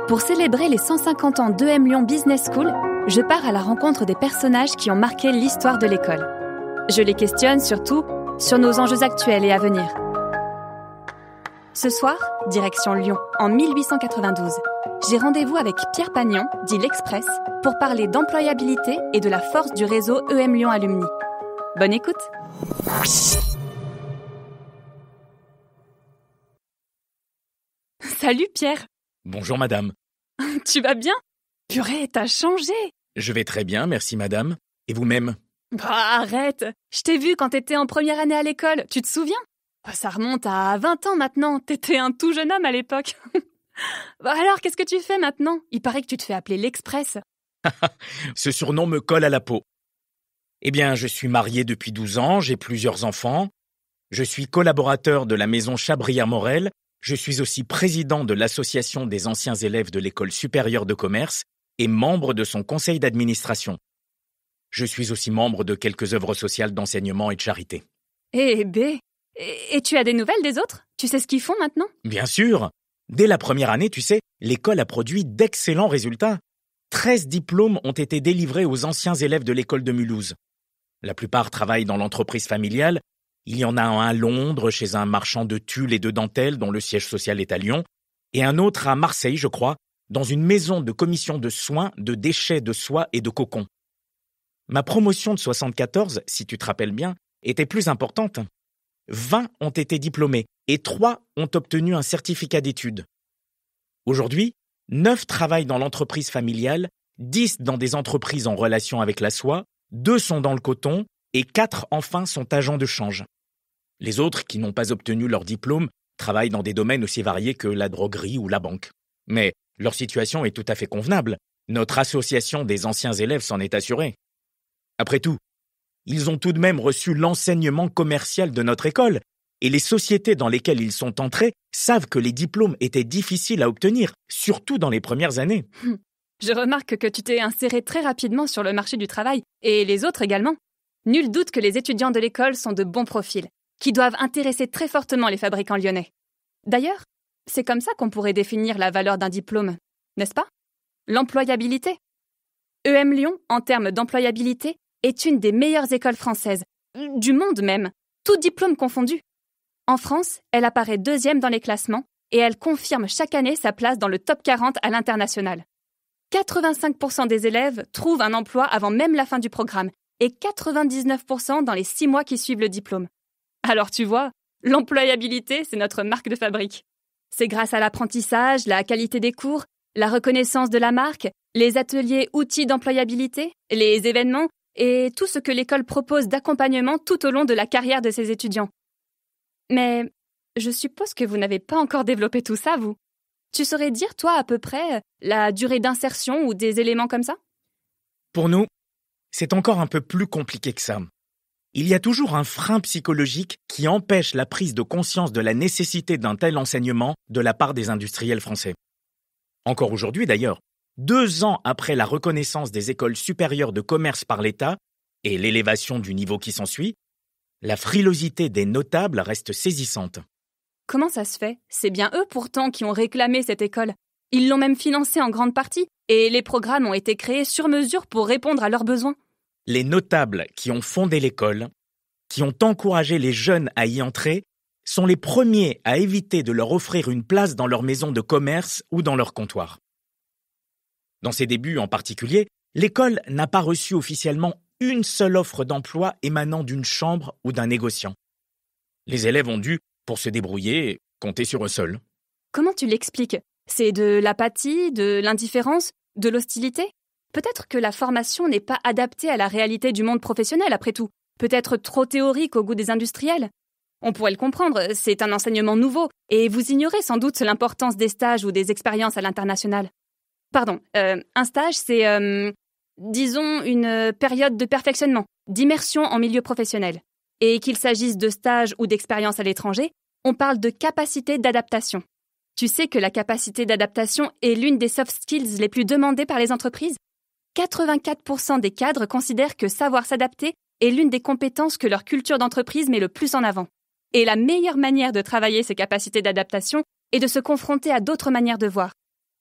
Pour célébrer les 150 ans d'EM Lyon Business School, je pars à la rencontre des personnages qui ont marqué l'histoire de l'école. Je les questionne surtout sur nos enjeux actuels et à venir. Ce soir, direction Lyon, en 1892. J'ai rendez-vous avec Pierre Pagnon, dit l'Express, pour parler d'employabilité et de la force du réseau EM Lyon Alumni. Bonne écoute. Salut Pierre. Bonjour madame. Tu vas bien? Purée, t'as changé. Je vais très bien, merci madame. Et vous-même? Bah arrête. Je t'ai vu quand t'étais en première année à l'école, tu te souviens? Ça remonte à 20 ans maintenant, t'étais un tout jeune homme à l'époque. Alors, qu'est-ce que tu fais maintenant? Il paraît que tu te fais appeler l'Express. Ce surnom me colle à la peau. Eh bien, je suis marié depuis 12 ans, j'ai plusieurs enfants. Je suis collaborateur de la maison Chabrière-Morel. Je suis aussi président de l'association des anciens élèves de l'école supérieure de commerce et membre de son conseil d'administration. Je suis aussi membre de quelques œuvres sociales d'enseignement et de charité. Et tu as des nouvelles des autres? Tu sais ce qu'ils font maintenant? Bien sûr. Dès la première année, tu sais, l'école a produit d'excellents résultats. 13 diplômes ont été délivrés aux anciens élèves de l'école de Mulhouse. La plupart travaillent dans l'entreprise familiale. Il y en a un à Londres, chez un marchand de tulle et de dentelle dont le siège social est à Lyon, et un autre à Marseille, je crois, dans une maison de commission de soins de déchets de soie et de cocon. Ma promotion de 74, si tu te rappelles bien, était plus importante. 20 ont été diplômés et 3 ont obtenu un certificat d'études. Aujourd'hui, 9 travaillent dans l'entreprise familiale, 10 dans des entreprises en relation avec la soie, 2 sont dans le coton et 4 enfin sont agents de change. Les autres qui n'ont pas obtenu leur diplôme travaillent dans des domaines aussi variés que la droguerie ou la banque. Mais leur situation est tout à fait convenable. Notre association des anciens élèves s'en est assurée. Après tout, ils ont tout de même reçu l'enseignement commercial de notre école, et les sociétés dans lesquelles ils sont entrés savent que les diplômes étaient difficiles à obtenir, surtout dans les premières années. Je remarque que tu t'es inséré très rapidement sur le marché du travail, et les autres également. Nul doute que les étudiants de l'école sont de bons profils, qui doivent intéresser très fortement les fabricants lyonnais. D'ailleurs, c'est comme ça qu'on pourrait définir la valeur d'un diplôme, n'est-ce pas? L'employabilité. EM Lyon, en termes d'employabilité, est une des meilleures écoles françaises, du monde même, tout diplôme confondu. En France, elle apparaît 2e dans les classements et elle confirme chaque année sa place dans le top 40 à l'international. 85% des élèves trouvent un emploi avant même la fin du programme et 99% dans les 6 mois qui suivent le diplôme. Alors tu vois, l'employabilité, c'est notre marque de fabrique. C'est grâce à l'apprentissage, la qualité des cours, la reconnaissance de la marque, les ateliers outils d'employabilité, les événements et tout ce que l'école propose d'accompagnement tout au long de la carrière de ses étudiants. Mais je suppose que vous n'avez pas encore développé tout ça, vous. Tu saurais dire, toi, à peu près, la durée d'insertion ou des éléments comme ça? Pour nous, c'est encore un peu plus compliqué que ça. Il y a toujours un frein psychologique qui empêche la prise de conscience de la nécessité d'un tel enseignement de la part des industriels français. Encore aujourd'hui, d'ailleurs, 2 ans après la reconnaissance des écoles supérieures de commerce par l'État et l'élévation du niveau qui s'ensuit, la frilosité des notables reste saisissante. Comment ça se fait? C'est bien eux pourtant qui ont réclamé cette école. Ils l'ont même financée en grande partie et les programmes ont été créés sur mesure pour répondre à leurs besoins. Les notables qui ont fondé l'école, qui ont encouragé les jeunes à y entrer, sont les premiers à éviter de leur offrir une place dans leur maison de commerce ou dans leur comptoir. Dans ses débuts en particulier, l'école n'a pas reçu officiellement une seule offre d'emploi émanant d'une chambre ou d'un négociant. Les élèves ont dû, pour se débrouiller, compter sur eux seuls. Comment tu l'expliques? C'est de l'apathie, de l'indifférence, de l'hostilité? Peut-être que la formation n'est pas adaptée à la réalité du monde professionnel, après tout. Peut-être trop théorique au goût des industriels. On pourrait le comprendre, c'est un enseignement nouveau, et vous ignorez sans doute l'importance des stages ou des expériences à l'international. Pardon, un stage, c'est, disons, une période de perfectionnement, d'immersion en milieu professionnel. Et qu'il s'agisse de stage ou d'expérience à l'étranger, on parle de capacité d'adaptation. Tu sais que la capacité d'adaptation est l'une des soft skills les plus demandées par les entreprises? 84% des cadres considèrent que savoir s'adapter est l'une des compétences que leur culture d'entreprise met le plus en avant. Et la meilleure manière de travailler ces capacités d'adaptation est de se confronter à d'autres manières de voir.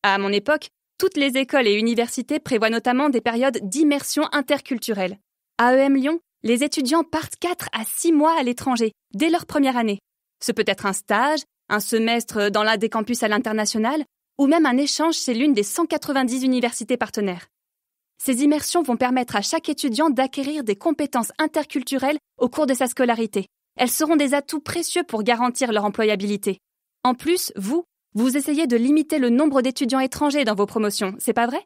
À mon époque, toutes les écoles et universités prévoient notamment des périodes d'immersion interculturelle. À EM Lyon, les étudiants partent 4 à 6 mois à l'étranger, dès leur première année. Ce peut être un stage, un semestre dans l'un des campus à l'international, ou même un échange chez l'une des 190 universités partenaires. Ces immersions vont permettre à chaque étudiant d'acquérir des compétences interculturelles au cours de sa scolarité. Elles seront des atouts précieux pour garantir leur employabilité. En plus, vous essayez de limiter le nombre d'étudiants étrangers dans vos promotions, c'est pas vrai?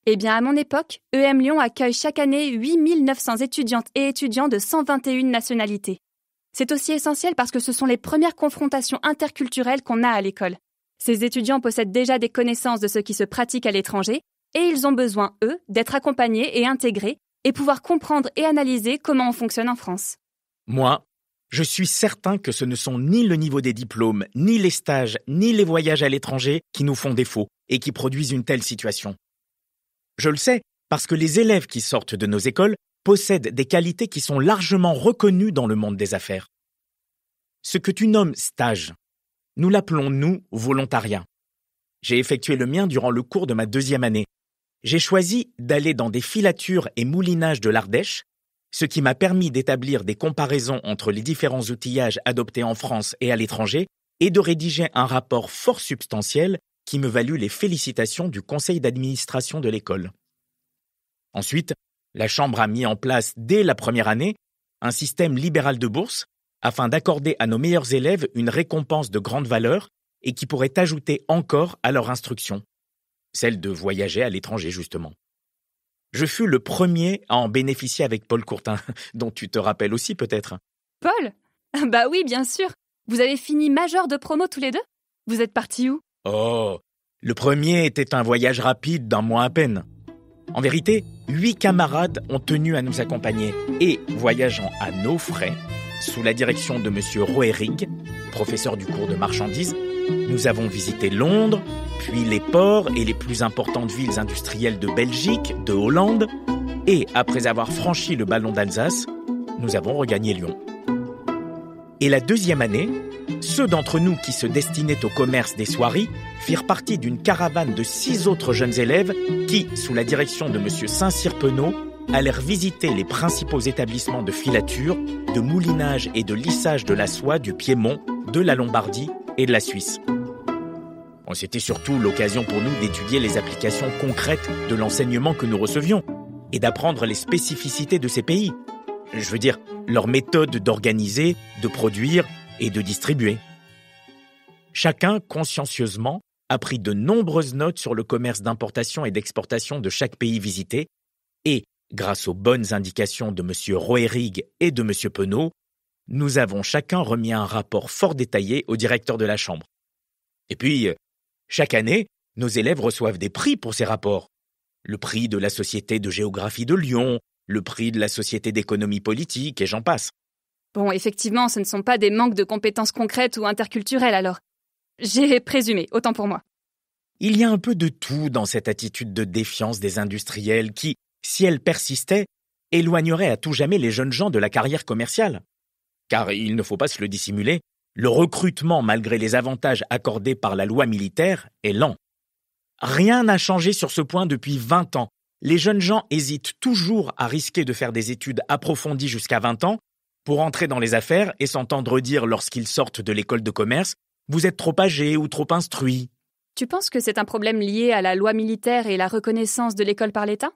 Eh bien, à mon époque, EM Lyon accueille chaque année 8900 étudiantes et étudiants de 121 nationalités. C'est aussi essentiel parce que ce sont les premières confrontations interculturelles qu'on a à l'école. Ces étudiants possèdent déjà des connaissances de ce qui se pratique à l'étranger et ils ont besoin, eux, d'être accompagnés et intégrés et pouvoir comprendre et analyser comment on fonctionne en France. Moi, je suis certain que ce ne sont ni le niveau des diplômes, ni les stages, ni les voyages à l'étranger qui nous font défaut et qui produisent une telle situation. Je le sais parce que les élèves qui sortent de nos écoles possèdent des qualités qui sont largement reconnues dans le monde des affaires. Ce que tu nommes stage, nous l'appelons, nous, volontariat. J'ai effectué le mien durant le cours de ma 2e année. J'ai choisi d'aller dans des filatures et moulinages de l'Ardèche, ce qui m'a permis d'établir des comparaisons entre les différents outillages adoptés en France et à l'étranger et de rédiger un rapport fort substantiel qui me valut les félicitations du conseil d'administration de l'école. Ensuite, la Chambre a mis en place dès la première année un système libéral de bourse afin d'accorder à nos meilleurs élèves une récompense de grande valeur et qui pourrait ajouter encore à leur instruction, celle de voyager à l'étranger justement. Je fus le premier à en bénéficier avec Paul Courtin, dont tu te rappelles aussi peut-être. Paul? Bah oui, bien sûr. Vous avez fini major de promo tous les deux? Vous êtes partis où? Oh, le premier était un voyage rapide d'1 mois à peine. En vérité, 8 camarades ont tenu à nous accompagner et, voyageant à nos frais, sous la direction de M. Roerig, professeur du cours de marchandises, nous avons visité Londres, puis les ports et les plus importantes villes industrielles de Belgique, de Hollande, et après avoir franchi le ballon d'Alsace, nous avons regagné Lyon. Et la 2e année, ceux d'entre nous qui se destinaient au commerce des soieries firent partie d'une caravane de 6 autres jeunes élèves qui, sous la direction de M. Saint-Cyr-Penaud, allèrent visiter les principaux établissements de filature, de moulinage et de lissage de la soie du Piémont, de la Lombardie et de la Suisse. C'était surtout l'occasion pour nous d'étudier les applications concrètes de l'enseignement que nous recevions et d'apprendre les spécificités de ces pays. Je veux dire, leur méthode d'organiser, de produire et de distribuer. Chacun, consciencieusement, a pris de nombreuses notes sur le commerce d'importation et d'exportation de chaque pays visité et, grâce aux bonnes indications de M. Roerig et de M. Penaud, nous avons chacun remis un rapport fort détaillé au directeur de la Chambre. Et puis, chaque année, nos élèves reçoivent des prix pour ces rapports. Le prix de la Société de géographie de Lyon, le prix de la Société d'économie politique, et j'en passe. Bon, effectivement, ce ne sont pas des manques de compétences concrètes ou interculturelles alors. J'ai présumé, autant pour moi. Il y a un peu de tout dans cette attitude de défiance des industriels qui, si elle persistait, éloignerait à tout jamais les jeunes gens de la carrière commerciale. Car il ne faut pas se le dissimuler, le recrutement, malgré les avantages accordés par la loi militaire, est lent. Rien n'a changé sur ce point depuis 20 ans. Les jeunes gens hésitent toujours à risquer de faire des études approfondies jusqu'à 20 ans pour entrer dans les affaires et s'entendre dire lorsqu'ils sortent de l'école de commerce « Vous êtes trop âgé ou trop instruit ». Tu penses que c'est un problème lié à la loi militaire et la reconnaissance de l'école par l'État?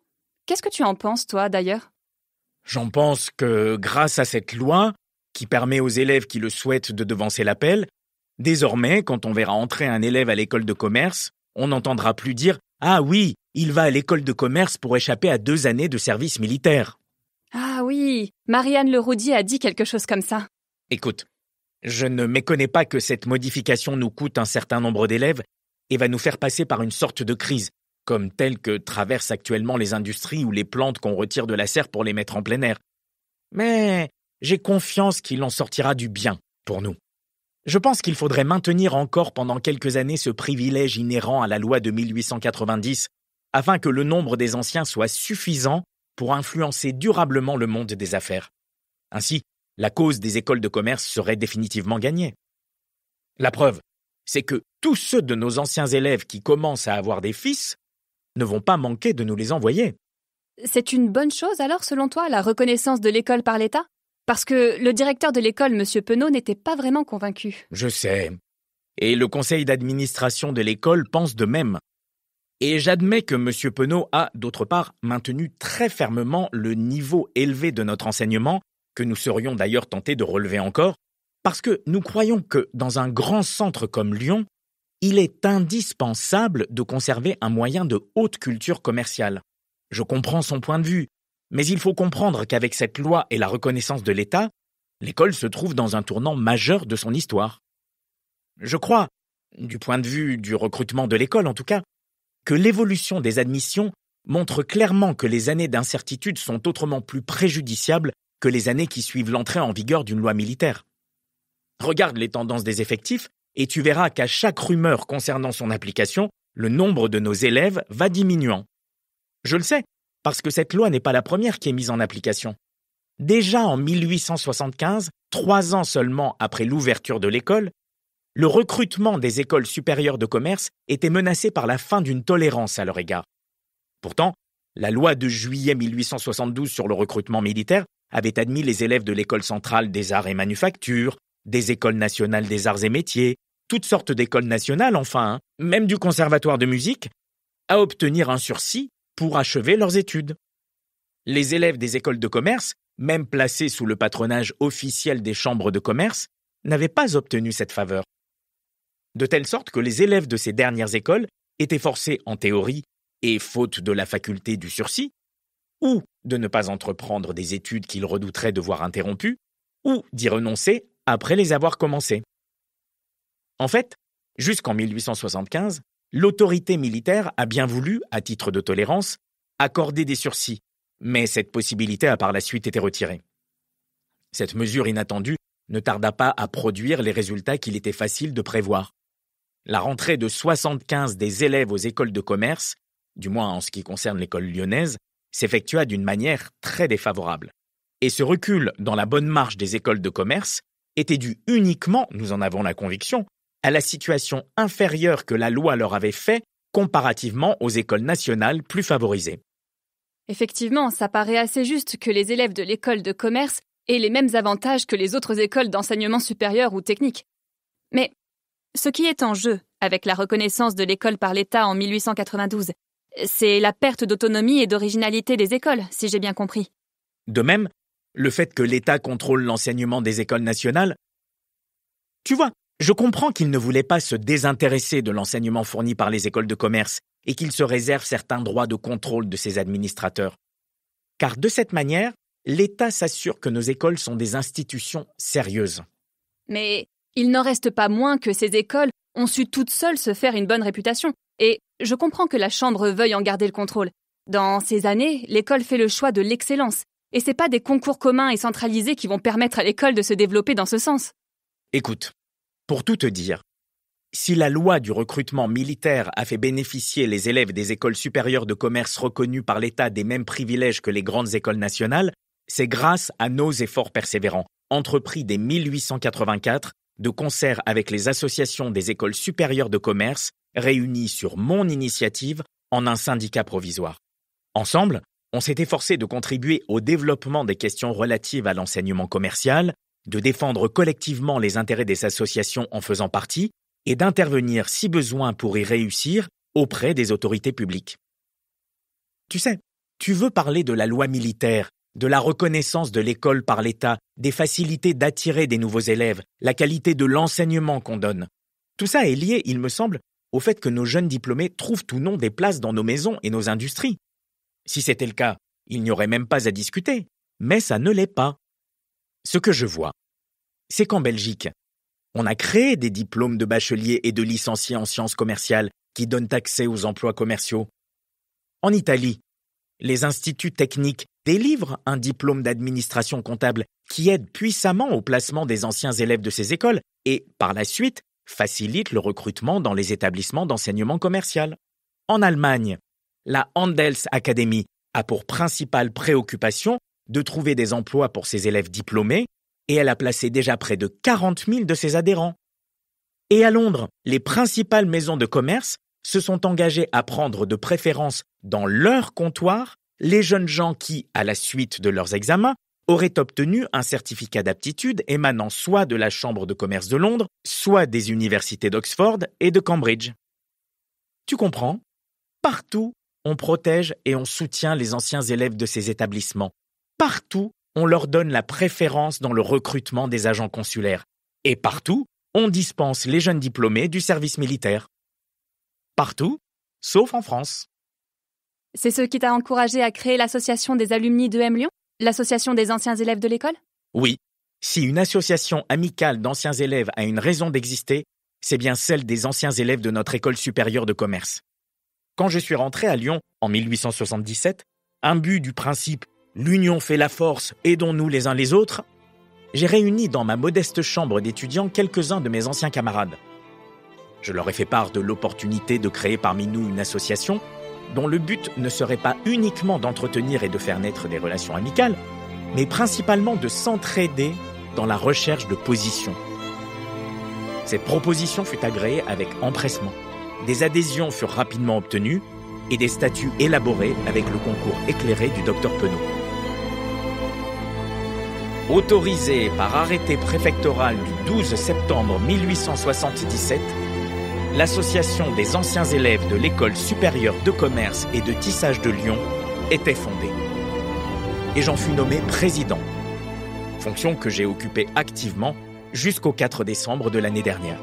Qu'est-ce que tu en penses, toi, d'ailleurs? J'en pense que, grâce à cette loi, qui permet aux élèves qui le souhaitent de devancer l'appel, désormais, quand on verra entrer un élève à l'école de commerce, on n'entendra plus dire « Ah oui, il va à l'école de commerce pour échapper à 2 années de service militaire ». Ah oui, Marianne Leroudier a dit quelque chose comme ça. Écoute, je ne méconnais pas que cette modification nous coûte un certain nombre d'élèves et va nous faire passer par une sorte de crise, comme telle que traversent actuellement les industries ou les plantes qu'on retire de la serre pour les mettre en plein air. Mais j'ai confiance qu'il en sortira du bien pour nous. Je pense qu'il faudrait maintenir encore pendant quelques années ce privilège inhérent à la loi de 1890, afin que le nombre des anciens soit suffisant pour influencer durablement le monde des affaires. Ainsi, la cause des écoles de commerce serait définitivement gagnée. La preuve, c'est que tous ceux de nos anciens élèves qui commencent à avoir des fils ne vont pas manquer de nous les envoyer. C'est une bonne chose alors, selon toi, la reconnaissance de l'école par l'État? Parce que le directeur de l'école, M. Penaud, n'était pas vraiment convaincu. Je sais. Et le conseil d'administration de l'école pense de même. Et j'admets que M. Penaud a, d'autre part, maintenu très fermement le niveau élevé de notre enseignement, que nous serions d'ailleurs tentés de relever encore, parce que nous croyons que, dans un grand centre comme Lyon, il est indispensable de conserver un moyen de haute culture commerciale. Je comprends son point de vue, mais il faut comprendre qu'avec cette loi et la reconnaissance de l'État, l'école se trouve dans un tournant majeur de son histoire. Je crois, du point de vue du recrutement de l'école en tout cas, que l'évolution des admissions montre clairement que les années d'incertitude sont autrement plus préjudiciables que les années qui suivent l'entrée en vigueur d'une loi militaire. Regarde les tendances des effectifs et tu verras qu'à chaque rumeur concernant son application, le nombre de nos élèves va diminuant. Je le sais, parce que cette loi n'est pas la première qui est mise en application. Déjà en 1875, 3 ans seulement après l'ouverture de l'école, le recrutement des écoles supérieures de commerce était menacé par la fin d'une tolérance à leur égard. Pourtant, la loi de juillet 1872 sur le recrutement militaire avait admis les élèves de l'école centrale des arts et manufactures, des écoles nationales des arts et métiers, toutes sortes d'écoles nationales enfin, même du conservatoire de musique, à obtenir un sursis pour achever leurs études. Les élèves des écoles de commerce, même placés sous le patronage officiel des chambres de commerce, n'avaient pas obtenu cette faveur. De telle sorte que les élèves de ces dernières écoles étaient forcés en théorie, et faute de la faculté du sursis, ou de ne pas entreprendre des études qu'ils redouteraient de voir interrompues, ou d'y renoncer après les avoir commencées. En fait, jusqu'en 1875, l'autorité militaire a bien voulu, à titre de tolérance, accorder des sursis, mais cette possibilité a par la suite été retirée. Cette mesure inattendue ne tarda pas à produire les résultats qu'il était facile de prévoir. La rentrée de 75 des élèves aux écoles de commerce, du moins en ce qui concerne l'école lyonnaise, s'effectua d'une manière très défavorable. Et ce recul dans la bonne marche des écoles de commerce était dû uniquement, nous en avons la conviction, à la situation inférieure que la loi leur avait fait comparativement aux écoles nationales plus favorisées. Effectivement, ça paraît assez juste que les élèves de l'école de commerce aient les mêmes avantages que les autres écoles d'enseignement supérieur ou technique. Mais ce qui est en jeu avec la reconnaissance de l'école par l'État en 1892, c'est la perte d'autonomie et d'originalité des écoles, si j'ai bien compris. De même, le fait que l'État contrôle l'enseignement des écoles nationales. Tu vois, je comprends qu'il ne voulait pas se désintéresser de l'enseignement fourni par les écoles de commerce et qu'il se réserve certains droits de contrôle de ses administrateurs. Car de cette manière, l'État s'assure que nos écoles sont des institutions sérieuses. Mais il n'en reste pas moins que ces écoles ont su toutes seules se faire une bonne réputation. Et je comprends que la Chambre veuille en garder le contrôle. Dans ces années, l'école fait le choix de l'excellence. Et c'est pas des concours communs et centralisés qui vont permettre à l'école de se développer dans ce sens. Écoute, pour tout te dire, si la loi du recrutement militaire a fait bénéficier les élèves des écoles supérieures de commerce reconnues par l'État des mêmes privilèges que les grandes écoles nationales, c'est grâce à nos efforts persévérants, entrepris dès 1884, de concert avec les associations des écoles supérieures de commerce, réunies sur mon initiative en un syndicat provisoire. Ensemble, on s'est efforcé de contribuer au développement des questions relatives à l'enseignement commercial, de défendre collectivement les intérêts des associations en faisant partie et d'intervenir si besoin pour y réussir auprès des autorités publiques. Tu sais, tu veux parler de la loi militaire, de la reconnaissance de l'école par l'État, des facilités d'attirer des nouveaux élèves, la qualité de l'enseignement qu'on donne. Tout ça est lié, il me semble, au fait que nos jeunes diplômés trouvent ou non des places dans nos maisons et nos industries. Si c'était le cas, il n'y aurait même pas à discuter, mais ça ne l'est pas. Ce que je vois, c'est qu'en Belgique, on a créé des diplômes de bachelier et de licencié en sciences commerciales qui donnent accès aux emplois commerciaux. En Italie, les instituts techniques délivrent un diplôme d'administration comptable qui aide puissamment au placement des anciens élèves de ces écoles et, par la suite, facilite le recrutement dans les établissements d'enseignement commercial. En Allemagne, la Handelsakademie a pour principale préoccupation de trouver des emplois pour ses élèves diplômés et elle a placé déjà près de 40 000 de ses adhérents. Et à Londres, les principales maisons de commerce se sont engagées à prendre de préférence dans leur comptoir les jeunes gens qui, à la suite de leurs examens, auraient obtenu un certificat d'aptitude émanant soit de la Chambre de commerce de Londres, soit des universités d'Oxford et de Cambridge. Tu comprends ? Partout, on protège et on soutient les anciens élèves de ces établissements. Partout, on leur donne la préférence dans le recrutement des agents consulaires. Et partout, on dispense les jeunes diplômés du service militaire. Partout, sauf en France. C'est ce qui t'a encouragé à créer l'association des alumni d'EM Lyon, l'association des anciens élèves de l'école ? Oui, si une association amicale d'anciens élèves a une raison d'exister, c'est bien celle des anciens élèves de notre école supérieure de commerce. Quand je suis rentré à Lyon en 1877, imbu du principe « l'union fait la force, aidons-nous les uns les autres », j'ai réuni dans ma modeste chambre d'étudiants quelques-uns de mes anciens camarades. Je leur ai fait part de l'opportunité de créer parmi nous une association dont le but ne serait pas uniquement d'entretenir et de faire naître des relations amicales, mais principalement de s'entraider dans la recherche de positions. Cette proposition fut agréée avec empressement. Des adhésions furent rapidement obtenues et des statuts élaborés avec le concours éclairé du docteur Penaud. Autorisé par arrêté préfectoral du 12 septembre 1877, l'Association des anciens élèves de l'École supérieure de commerce et de tissage de Lyon était fondée. Et j'en fus nommé président, fonction que j'ai occupée activement jusqu'au 4 décembre de l'année dernière.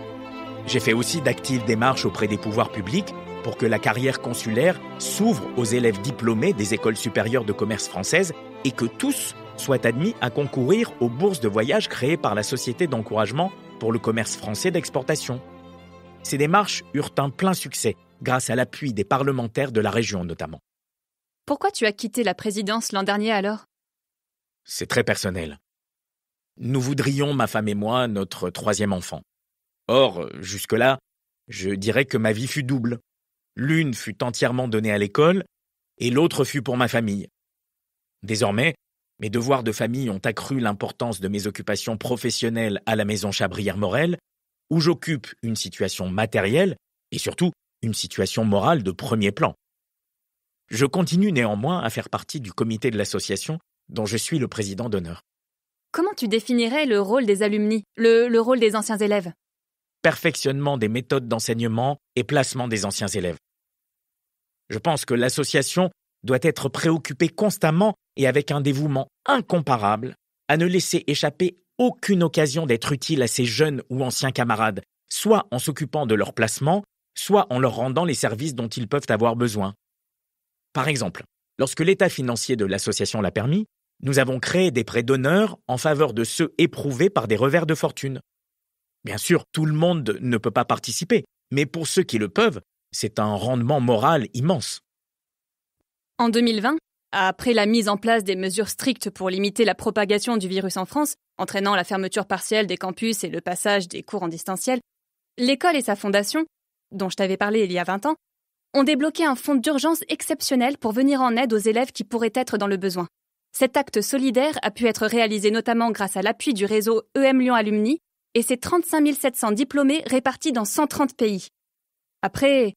J'ai fait aussi d'actives démarches auprès des pouvoirs publics pour que la carrière consulaire s'ouvre aux élèves diplômés des écoles supérieures de commerce françaises et que tous soient admis à concourir aux bourses de voyage créées par la Société d'encouragement pour le commerce français d'exportation. Ces démarches eurent un plein succès, grâce à l'appui des parlementaires de la région notamment. Pourquoi tu as quitté la présidence l'an dernier alors ? C'est très personnel. Nous voudrions, ma femme et moi, notre 3e enfant. Or, jusque-là, je dirais que ma vie fut double. L'une fut entièrement donnée à l'école, et l'autre fut pour ma famille. Désormais, mes devoirs de famille ont accru l'importance de mes occupations professionnelles à la maison Chabrière-Morel, où j'occupe une situation matérielle et surtout une situation morale de premier plan. Je continue néanmoins à faire partie du comité de l'association dont je suis le président d'honneur. Comment tu définirais le rôle des alumni, le rôle des anciens élèves ? Perfectionnement des méthodes d'enseignement et placement des anciens élèves. Je pense que l'association doit être préoccupée constamment et avec un dévouement incomparable à ne laisser échapper aucune occasion d'être utile à ces jeunes ou anciens camarades, soit en s'occupant de leur placement, soit en leur rendant les services dont ils peuvent avoir besoin. Par exemple, lorsque l'état financier de l'association l'a permis, nous avons créé des prêts d'honneur en faveur de ceux éprouvés par des revers de fortune. Bien sûr, tout le monde ne peut pas participer, mais pour ceux qui le peuvent, c'est un rendement moral immense. En 2020, après la mise en place des mesures strictes pour limiter la propagation du virus en France, entraînant la fermeture partielle des campus et le passage des cours en distanciel, l'école et sa fondation, dont je t'avais parlé il y a 20 ans, ont débloqué un fonds d'urgence exceptionnel pour venir en aide aux élèves qui pourraient être dans le besoin. Cet acte solidaire a pu être réalisé notamment grâce à l'appui du réseau EM Lyon Alumni et ses 35 700 diplômés répartis dans 130 pays. Après,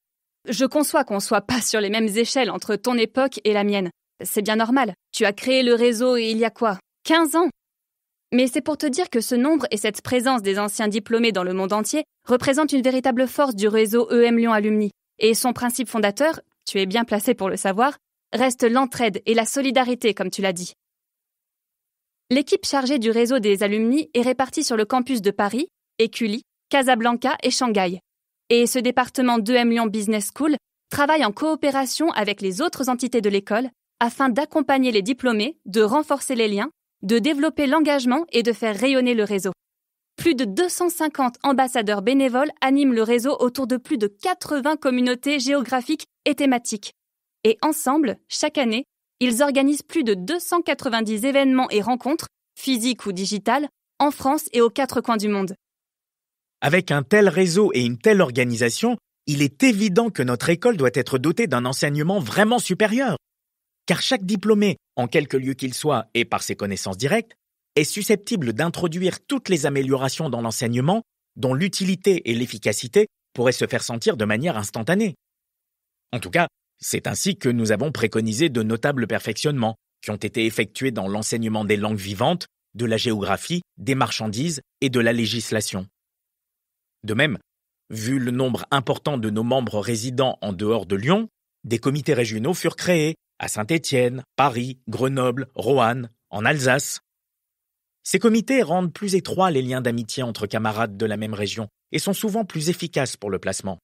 je conçois qu'on ne soit pas sur les mêmes échelles entre ton époque et la mienne. C'est bien normal. Tu as créé le réseau il y a quoi ? 15 ans ? Mais c'est pour te dire que ce nombre et cette présence des anciens diplômés dans le monde entier représentent une véritable force du réseau EM Lyon Alumni. Et son principe fondateur, tu es bien placé pour le savoir, reste l'entraide et la solidarité, comme tu l'as dit. L'équipe chargée du réseau des alumni est répartie sur le campus de Paris, Écully, Casablanca et Shanghai. Et ce département d'EM Lyon Business School travaille en coopération avec les autres entités de l'école afin d'accompagner les diplômés, de renforcer les liens, de développer l'engagement et de faire rayonner le réseau. Plus de 250 ambassadeurs bénévoles animent le réseau autour de plus de 80 communautés géographiques et thématiques. Et ensemble, chaque année, ils organisent plus de 290 événements et rencontres, physiques ou digitales, en France et aux 4 coins du monde. Avec un tel réseau et une telle organisation, il est évident que notre école doit être dotée d'un enseignement vraiment supérieur. Car chaque diplômé, en quelque lieu qu'il soit et par ses connaissances directes, est susceptible d'introduire toutes les améliorations dans l'enseignement dont l'utilité et l'efficacité pourraient se faire sentir de manière instantanée. En tout cas, c'est ainsi que nous avons préconisé de notables perfectionnements qui ont été effectués dans l'enseignement des langues vivantes, de la géographie, des marchandises et de la législation. De même, vu le nombre important de nos membres résidant en dehors de Lyon, des comités régionaux furent créés à Saint-Étienne, Paris, Grenoble, Roanne, en Alsace. Ces comités rendent plus étroits les liens d'amitié entre camarades de la même région et sont souvent plus efficaces pour le placement.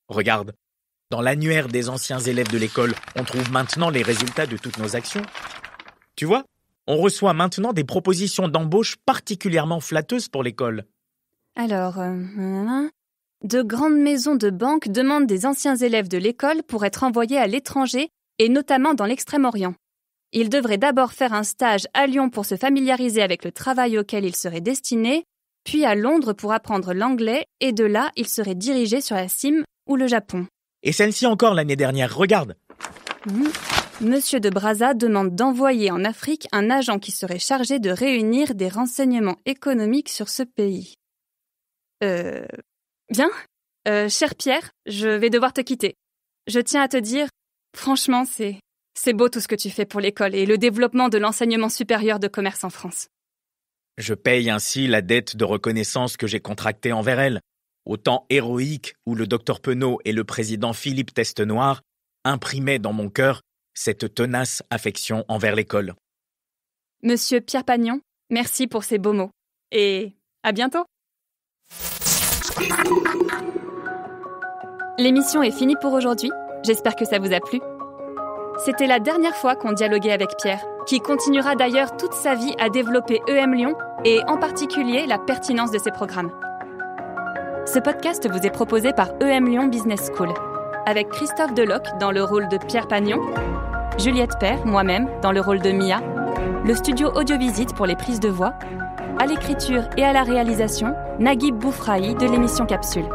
Regarde, dans l'annuaire des anciens élèves de l'école, on trouve maintenant les résultats de toutes nos actions. Tu vois, on reçoit maintenant des propositions d'embauche particulièrement flatteuses pour l'école. Alors, de grandes maisons de banque demandent des anciens élèves de l'école pour être envoyés à l'étranger et notamment dans l'Extrême-Orient. Ils devraient d'abord faire un stage à Lyon pour se familiariser avec le travail auquel ils seraient destinés, puis à Londres pour apprendre l'anglais et de là, ils seraient dirigés sur la Cime ou le Japon. Et celle-ci encore l'année dernière, regarde. Monsieur de Brazza demande d'envoyer en Afrique un agent qui serait chargé de réunir des renseignements économiques sur ce pays. Bien. Cher Pierre, je vais devoir te quitter. Je tiens à te dire, franchement, c'est beau tout ce que tu fais pour l'école et le développement de l'enseignement supérieur de commerce en France. Je paye ainsi la dette de reconnaissance que j'ai contractée envers elle, au temps héroïque où le docteur Penaud et le président Philippe Testenoir imprimaient dans mon cœur cette tenace affection envers l'école. Monsieur Pierre Pagnon, merci pour ces beaux mots. Et à bientôt. L'émission est finie pour aujourd'hui. J'espère que ça vous a plu. C'était la dernière fois qu'on dialoguait avec Pierre, qui continuera d'ailleurs toute sa vie à développer EM Lyon et en particulier la pertinence de ses programmes. Ce podcast vous est proposé par EM Lyon Business School, avec Christophe Deloc dans le rôle de Pierre Pagnon, Juliette Père, moi-même, dans le rôle de Mia, le studio Audiovisite pour les prises de voix, à l'écriture et à la réalisation, Naguib Boufrahi de l'émission Capsule.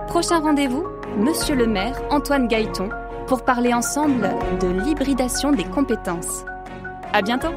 Prochain rendez-vous, Monsieur le maire Antoine Gailleton, pour parler ensemble de l'hybridation des compétences. À bientôt!